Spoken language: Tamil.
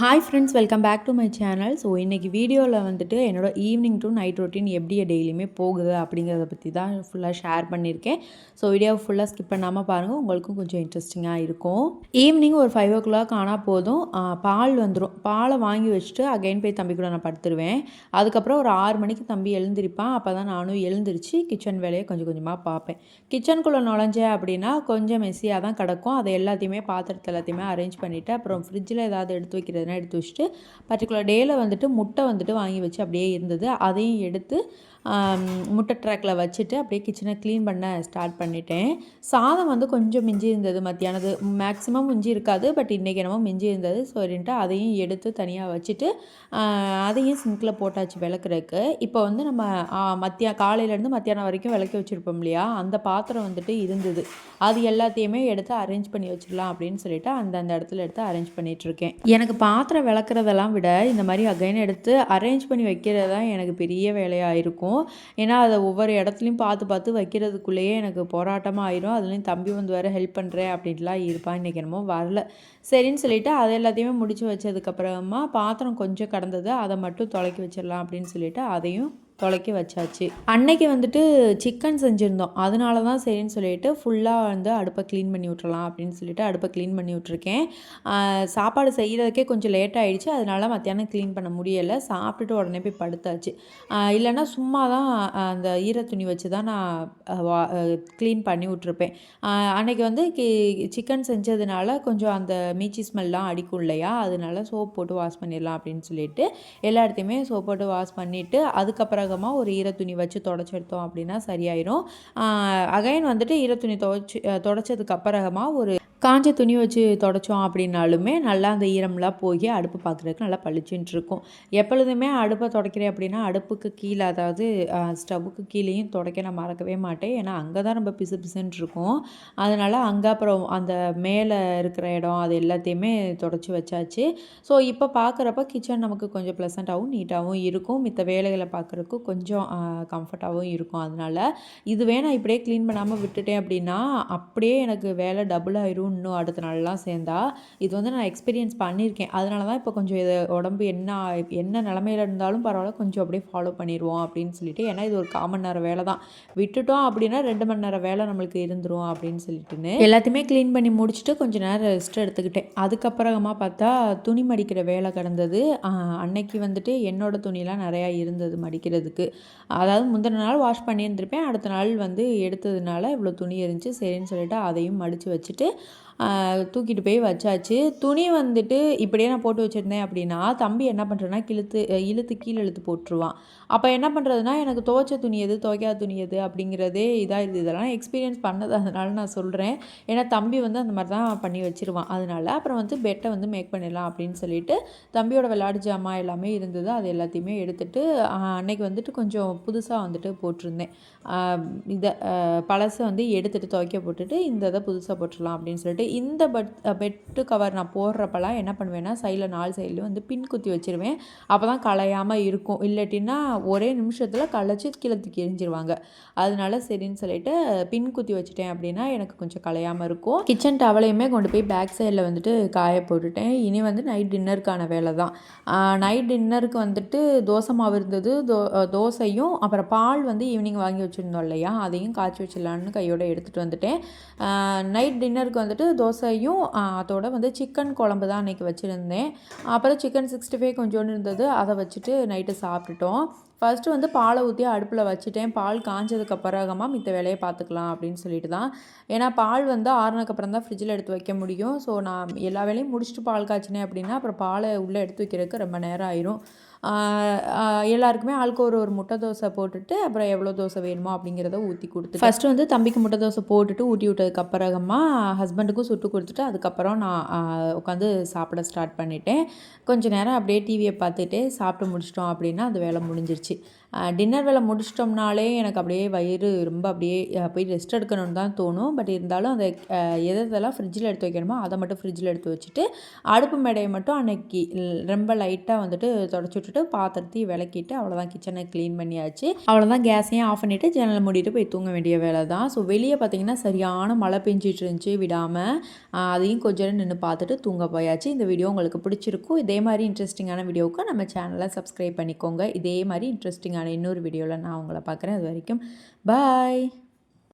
Hi friends, welcome back to my channel. So இன்றைக்கி வீடியோவில் வந்துட்டு என்னோட ஈவினிங் டு நைட் ரொட்டீன் எப்படி டெய்லியுமே போகுது அப்படிங்கிறத பற்றி தான் ஃபுல்லாக ஷேர் பண்ணியிருக்கேன். ஸோ வீடியோவை ஃபுல்லாக ஸ்கிப் பண்ணாமல் பாருங்கள், உங்களுக்கும் கொஞ்சம் இன்ட்ரெஸ்டிங்காக இருக்கும். ஈவினிங் ஒரு 5 o'clock ஆனால் போதும், பால் வந்துடும். பாலை வாங்கி வச்சுட்டு அகைன் போய் தம்பி கூட நான் படுத்துருவேன். அதுக்கப்புறம் ஒரு 6 மணிக்கு தம்பி எழுந்திருப்பான். அப்போ தான் நானும் எழுந்திரிச்சு கிச்சன் வேலையை கொஞ்சம் கொஞ்சமாக பார்ப்பேன். கிச்சனுக்குள்ளே நுழைஞ்சேன் அப்படின்னா கொஞ்சம் மெஸ்ஸியாக தான் கிடக்கும். அதை எல்லாத்தையுமே பாத்திரத்தை எல்லாத்தையுமே அரேஞ்ச் பண்ணிவிட்டு அப்புறம் ஃப்ரிட்ஜில் ஏதாவது எடுத்து வைக்கிறது எடுத்து வச்சுட்டு பர்டிகுலர் டேயில் வந்துட்டு முட்டை வந்துட்டு வாங்கி வச்சு அப்படியே இருந்தது, அதையும் எடுத்து முட்டை ட்ராக்கில் வச்சுட்டு அப்படியே கிச்சனை க்ளீன் பண்ண ஸ்டார்ட் பண்ணிட்டேன். சாதம் வந்து கொஞ்சம் மிஞ்சி இருந்தது, மத்தியானது மேக்ஸிமம் மிஞ்சி இருக்காது, பட் இன்றைக்கி என்னமோ மிஞ்சி இருந்தது. சரின்ட்டு அதையும் எடுத்து தனியாக வச்சுட்டு அதையும் சிங்கில் போட்டாச்சு விளக்குறதுக்கு. இப்போ வந்து நம்ம காலையிலேருந்து மத்தியானம் வரைக்கும் விளக்கி வச்சுருப்போம் இல்லையா, அந்த பாத்திரம் வந்துட்டு இருந்தது. அது எல்லாத்தையுமே எடுத்து அரேஞ்ச் பண்ணி வச்சிடலாம் அப்படின்னு சொல்லிட்டு அந்தந்த இடத்துல எடுத்து அரேஞ்ச் பண்ணிகிட்ருக்கேன். எனக்கு பாத்திரம் விளக்குறதெல்லாம் விட இந்த மாதிரி அகைன் எடுத்து அரேஞ்ச் பண்ணி வைக்கிறது தான் எனக்கு பெரிய வேலையாக இருக்கும். ஏன்னா அதை ஒவ்வொரு இடத்துலையும் பார்த்து பார்த்து வைக்கிறதுக்குள்ளேயே எனக்கு போராட்டமாக ஆயிரும். அதுலேயும் தம்பி வந்து வேறு ஹெல்ப் பண்ணுறேன் அப்படின்ட்டுலாம் இருப்பான். இன்றைக்கி என்னமோ வரல. சரின்னு சொல்லிவிட்டு அதை எல்லாத்தையுமே முடித்து வச்சதுக்கப்புறமா பாத்திரம் கொஞ்சம் கடந்தது, அதை மட்டும் துலக்கி வச்சிடலாம் அப்படின்னு சொல்லிவிட்டு அதையும் துலக்கி வச்சாச்சு. அன்னைக்கு வந்துட்டு சிக்கன் செஞ்சுருந்தோம், அதனால தான் சரின்னு சொல்லிட்டு ஃபுல்லாக வந்து அடுப்பை க்ளீன் பண்ணி விட்றலாம் அப்படின்னு சொல்லிட்டு அடுப்பை க்ளீன் பண்ணி விட்ருக்கேன். சாப்பாடு செய்கிறதுக்கே கொஞ்சம் லேட் ஆகிடுச்சு, அதனால மத்தியானம் க்ளீன் பண்ண முடியலை. சாப்பிட்டுட்டு உடனே போய் படுத்தாச்சு. இல்லைன்னா சும்மா தான் அந்த ஈரத்துணி வச்சு தான் நான் க்ளீன் பண்ணி விட்ருப்பேன். அன்றைக்கி வந்து சிக்கன் செஞ்சதுனால கொஞ்சம் அந்த மீச்சி ஸ்மெல்லாம் அடிக்கும் இல்லையா, அதனால சோப் போட்டு வாஷ் பண்ணிடலாம் அப்படின்னு சொல்லிட்டு எல்லா இடத்தையுமே சோப் போட்டு வாஷ் பண்ணிவிட்டு அதுக்கப்புறம் ஒரு ஈரத்துணி வச்சு தொடச்சி எடுத்தோம் அப்படின்னா சரியாயிரும். அகைன் வந்துட்டு ஈரத்துணி தொடச்சதுக்கு அப்புறமா ஒரு காஞ்ச துணி வச்சு தொடச்சோம் அப்படின்னாலுமே நல்லா அந்த ஈரம்லாம் போய் அடுப்பு பார்க்குறதுக்கு நல்லா பளிச்சுன்னு இருக்கும். எப்பொழுதுமே அடுப்பை துடைக்கிறேன் அப்படின்னா அடுப்புக்கு கீழே, அதாவது ஸ்டவ்வுக்கு கீழேயும் துடைக்க நான் மறக்கவே மாட்டேன். ஏன்னா அங்கே தான் நம்ம பிசு பிசுன்னு இருக்கும். அதனால் அங்கே அப்புறம் அந்த மேலே இருக்கிற இடம் அது எல்லாத்தையுமே தொடச்சி வச்சாச்சு. ஸோ இப்போ பார்க்குறப்ப கிச்சன் நமக்கு கொஞ்சம் ப்ளசண்ட்டாகவும் நீட்டாகவும் இருக்கும். மித்த வேலைகளை பார்க்குறதுக்கு கொஞ்சம் கம்ஃபர்ட்டாகவும் இருக்கும். அதனால் இதுவே நான் இப்படியே க்ளீன் பண்ணாமல் விட்டுட்டேன் அப்படின்னா அப்படியே எனக்கு வேலை டபுள் ஆயிரும். இன்னும் அடுத்த நாள்லாம் சேர்ந்தா இது வந்து நான் எக்ஸ்பீரியன்ஸ் பண்ணியிருக்கேன். அதனால தான் இப்போ கொஞ்சம் இது உடம்பு என்ன நிலமையில இருந்தாலும் பரவாயில்ல, கொஞ்சம் அப்படியே ஃபாலோ பண்ணிடுவோம் அப்படின்னு சொல்லிட்டு. ஏன்னா இது ஒரு 1/4 மணி நேரம் வேலை தான், விட்டுட்டோம் அப்படின்னா 2 மணி நேரம் வேலை நம்மளுக்கு இருந்துரும் அப்படின்னு சொல்லிட்டுன்னு எல்லாத்தையுமே க்ளீன் பண்ணி முடிச்சுட்டு கொஞ்சம் நேரம் ரெஸ்ட் எடுத்துக்கிட்டேன். அதுக்கப்புறமா பார்த்தா துணி மடிக்கிற வேலை கிடந்தது. அன்னைக்கு வந்துட்டு என்னோடய துணியெலாம் நிறையா இருந்தது மடிக்கிறதுக்கு. அதாவது முந்தின நாள் வாஷ் பண்ணியிருந்திருப்பேன், அடுத்த நாள் வந்து எடுத்ததுனால இவ்வளோ துணி இருந்துச்சு. சரின்னு சொல்லிட்டு அதையும் மடித்து வச்சுட்டு தூக்கிட்டு போய் வச்சாச்சு. துணி வந்துட்டு இப்படியே நான் போட்டு வச்சுருந்தேன் அப்படின்னா தம்பி என்ன பண்ணுறேன்னா இழுத்து கீழே இழுத்து போட்டுருவான். அப்போ என்ன பண்ணுறதுனா எனக்கு துவைச்ச துணி எது துவைக்காத துணி எது அப்படிங்கிறதே இதெல்லாம் எக்ஸ்பீரியன்ஸ் பண்ணது, அதனால நான் சொல்கிறேன். ஏன்னா தம்பி வந்து அந்த மாதிரி தான் பண்ணி வச்சுருவான். அதனால் அப்புறம் வந்து பெட்டை வந்து மேக் பண்ணிடலாம் அப்படின்னு சொல்லிட்டு தம்பியோட விளையாட்டு ஜாமான் எல்லாமே இருந்தது, அது எல்லாத்தையுமே எடுத்துகிட்டு அன்னைக்கு வந்துட்டு கொஞ்சம் புதுசாக வந்துட்டு போட்டிருந்தேன். இதை பழசை வந்து எடுத்துகிட்டு துவைக்க போட்டுட்டு இந்த இதை புதுசாக போட்டுடலாம் அப்படின்னு சொல்லிட்டு இந்த பெட்டு கவர் நான் போடுறப்பெல்லாம் என்ன பண்ணுவேன்னா சைடில் 4 சைட்லையும் வந்து பின் குத்தி வச்சுருவேன். அப்போ தான் களையாமல் இருக்கும். இல்லாட்டின்னா ஒரே நிமிஷத்தில் களைச்சி கீழே தூக்கி எரிஞ்சிருவாங்க. அதனால சரின்னு சொல்லிட்டு பின் குத்தி வச்சுட்டேன் அப்படின்னா எனக்கு கொஞ்சம் களையாமல் இருக்கும். கிச்சன் டவலையுமே கொண்டு போய் பேக் சைடில் வந்துட்டு காய போட்டுட்டேன். இனி வந்து நைட் டின்னருக்கான வேலை தான். நைட் டின்னருக்கு வந்துட்டு தோசை மாவு இருந்தது, தோசையும் அப்புறம் பால் வந்து ஈவினிங் வாங்கி வச்சுருந்தோம் இல்லையா, அதையும் காய்ச்சி வச்சிடலான்னு கையோடு எடுத்துகிட்டு வந்துட்டேன். நைட் டின்னருக்கு வந்துட்டு தோசையும் அதோட வந்து சிக்கன் குழம்பு தான் அன்றைக்கி வச்சுருந்தேன். அப்புறம் சிக்கன் 65 கொஞ்சோண்டு இருந்தது, அதை வச்சுட்டு நைட்டு சாப்பிட்டுட்டோம். ஃபஸ்ட்டு வந்து பாலை ஊற்றி அடுப்பில் வச்சுட்டேன். பால் காஞ்சதுக்கு அப்புறமா மித்த வேலையை பார்த்துக்கலாம் அப்படின்னு சொல்லிட்டு தான். ஏன்னா பால் வந்து ஆறுனதுக்கப்புறம் தான் ஃப்ரிட்ஜில் எடுத்து வைக்க முடியும். ஸோ நான் எல்லா வேலையும் முடிச்சுட்டு பால் காய்ச்சினேன் அப்படின்னா அப்புறம் பாலை உள்ளே எடுத்து வைக்கிறதுக்கு ரொம்ப நேரம் ஆயிரும். எல்லாருக்குமே ஆளுக்கு ஒரு முட்டை தோசை போட்டுட்டு அப்புறம் எவ்வளோ தோசை வேணுமோ அப்படிங்கிறத ஊற்றி கொடுத்து ஃபஸ்ட்டு வந்து தம்பிக்கு முட்டை தோசை போட்டுட்டு ஊட்டி விட்டதுக்கப்புறமா ஹஸ்பண்டுக்கும் சுட்டு கொடுத்துட்டு அதுக்கப்புறம் நான் உட்காந்து சாப்பிட ஸ்டார்ட் பண்ணிட்டேன். கொஞ்சம் நேரம் அப்படியே டிவியை பார்த்துட்டே சாப்பிட்டு முடிச்சிட்டோம் அப்படின்னா அது வேலை முடிஞ்சிருச்சு. டின்னர் வேலை முடிச்சிட்டோம்னாலே எனக்கு அப்படியே வயிறு ரொம்ப அப்படியே போய் ரெஸ்ட் எடுக்கணும்னு தான் தோணும். பட் இருந்தாலும் அதை எதெல்லாம் ஃப்ரிட்ஜில் எடுத்து வைக்கணுமோ அதை மட்டும் ஃப்ரிட்ஜில் எடுத்து வச்சுட்டு அடுப்பு மேடையை மட்டும் அன்னைக்கு ரொம்ப லைட்டாக வந்துட்டு தொடச்சி விட்டுட்டு முடிச்சுட்டு பாத்திரத்தையும் விளக்கிட்டு அவ்வளோதான் கிச்சனை க்ளீன் பண்ணியாச்சு. அவ்வளோதான் கேஸையும் ஆஃப் பண்ணிவிட்டு ஜன்னலை மூடிட்டு போய் தூங்க வேண்டிய வேலை தான். ஸோ வெளியே பார்த்திங்கன்னா சரியான மழை பெஞ்சிட்டு இருந்துச்சு விடாமல். அதையும் கொஞ்ச நேரம் நின்று பார்த்துட்டு தூங்க போயாச்சு. இந்த வீடியோ உங்களுக்கு பிடிச்சிருக்கும். இதே மாதிரி இன்ட்ரெஸ்டிங்கான வீடியோவுக்கு நம்ம சேனலை சப்ஸ்கிரைப் பண்ணிக்கோங்க. இதே மாதிரி இன்ட்ரெஸ்டிங்கான இன்னொரு வீடியோவில் நான் உங்களை பார்க்குறேன். அது வரைக்கும் பாய்.